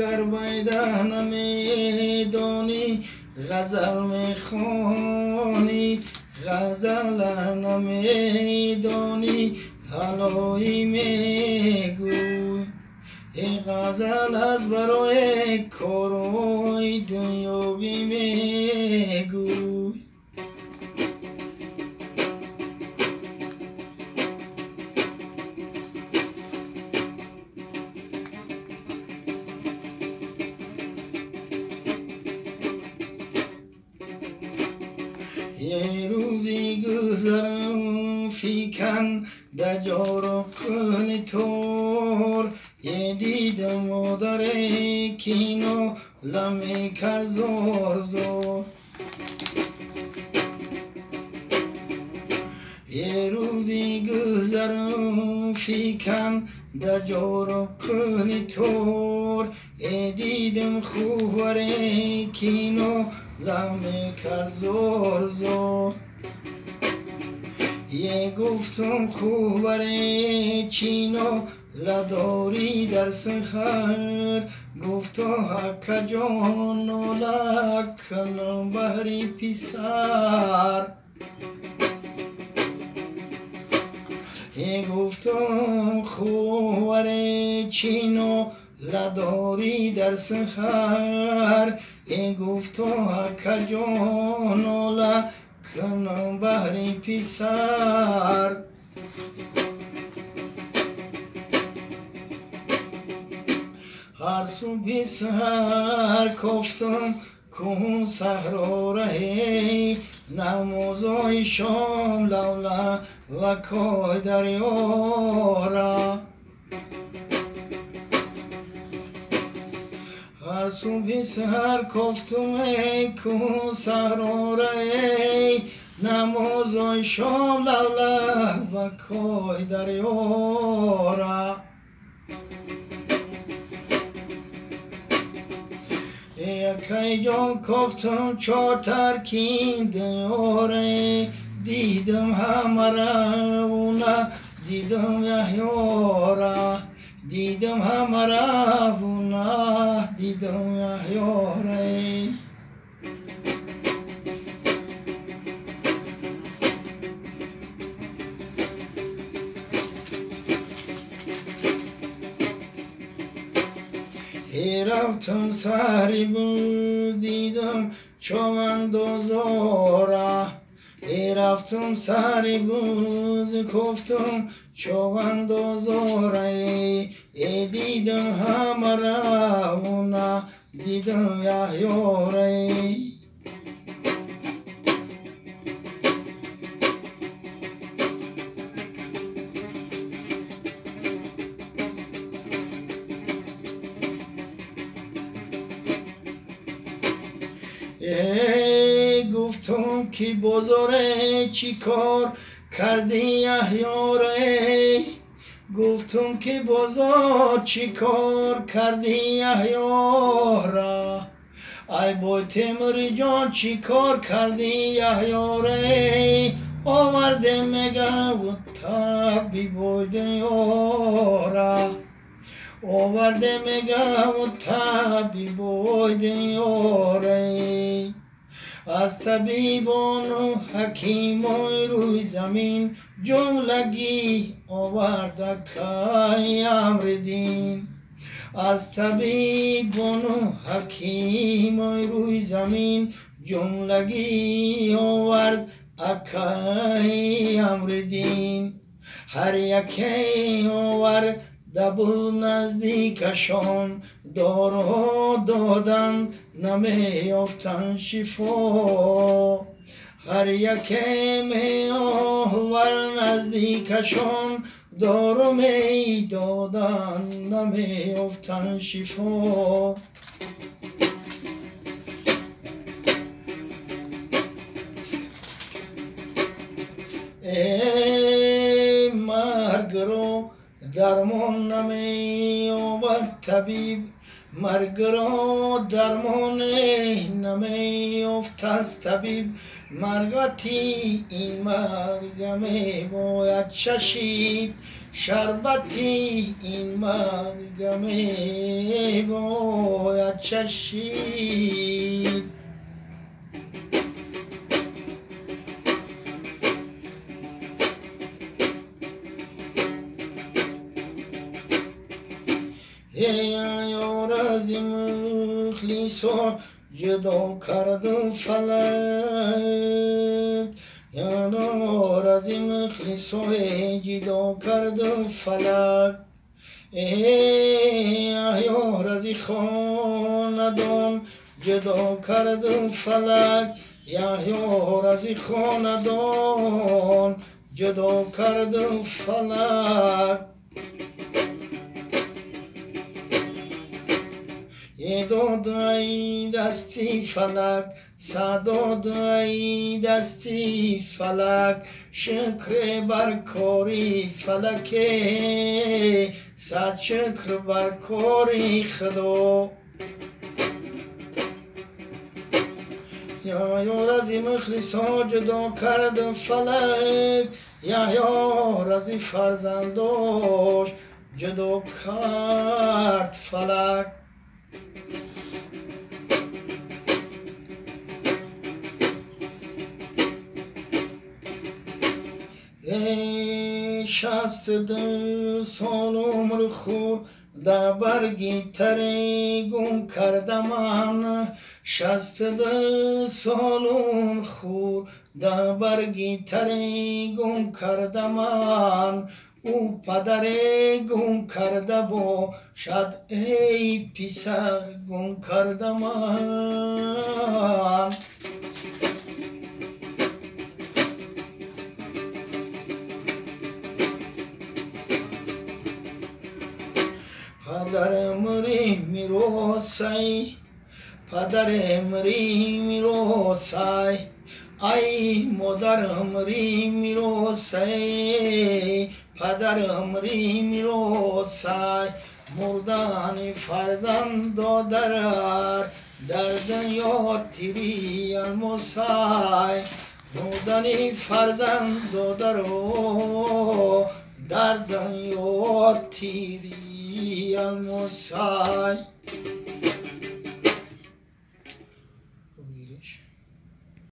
گر بیده نمیدانی غزل میخوانی غزل نمیدانی حلایی میگوی این غزل از برای کارای دنیوی میگوی یه روزی گذرم فیکن دجار و قل تور یه دیدم مادر کینو لمی کر زور زور یه روزی گذرم فیکن دجار و قل تور یه دیدم خوبر کینو لمی کر زور زور یه گفتم خوبر چینو لداری در سخر گفتا حق جان و لکن بهری پیسر یه گفتم خوبر چینو لداری در سخر یه گفتا حق جان و لکن بهری پیسر هر صبح سحر کفتم کن صحرا رهی نمازای شام لولا و کای دریا را هر صبح سحر کفتم کن صحرا رهی نمازای شام لولا و کای دریا را یکی جان کفتم چار ترکین دیاره دیدم همه رونا دیدم یحیاره دیدم همه رونا دیدم یحیاره رفتم سحری بود دیدم چوندازارا رفتم سحری بود کفتم چوندازارا دیدم همه رونا دیدم یحیاره گفتم که بازاره چی کار کردی یحیاره گفتم که بازار چی کار کردی یحیاره ای بای تیموری جان چی کار کردی یحیاره آورده میگه و تبی بای دنیاره آورده میگه و تبی بای دنیاره از طبیبان و حکیمان روی زمین جملگی آورده که امر دین از طبیبان و حکیمان روی زمین جملگی آورد که امر دین هر یکی آورد دبو نزدیکشان دارو دادن نمیافتن شفا هر یکی می آور نزدیکشان دارو می دادن نمیافتن شفا ای مرگ رو درمان نمی‌یابد طبیب مرگ را درمان نمیافت از طبیب. مرگتی این مرگ می باید چشید، شربتی این مرگ می باید چشید. ای یار از مخلصان جدا کرد فلک، یار از مخلصان جدا کرد فلک. ای یار از خاندان جدا کرد فلک، یار از خاندان جدا کرد فلک. داد ای دستی فلک، صداد ای دستی فلک، شکر بر کاری فلک، صد شکر بر کاری خدا. یا یار از مخلصان جدا کرد فلک، یا یار از فرزنداش جدا کرد فلک. ای 62 سال عمر خور در برگی تری گم کرده من، 62 سال عمر خور در برگی تری گم کرده من. او پدر گم کرده باشد ای پسر گم کرده من. پدر مری میراسای، پدر مری میراسای، ای مادر مری میراسای، پدر مری میراسای. مردن فرزند در دنیا تیری المسای، مردن فرزند در دنیا تیری المسای.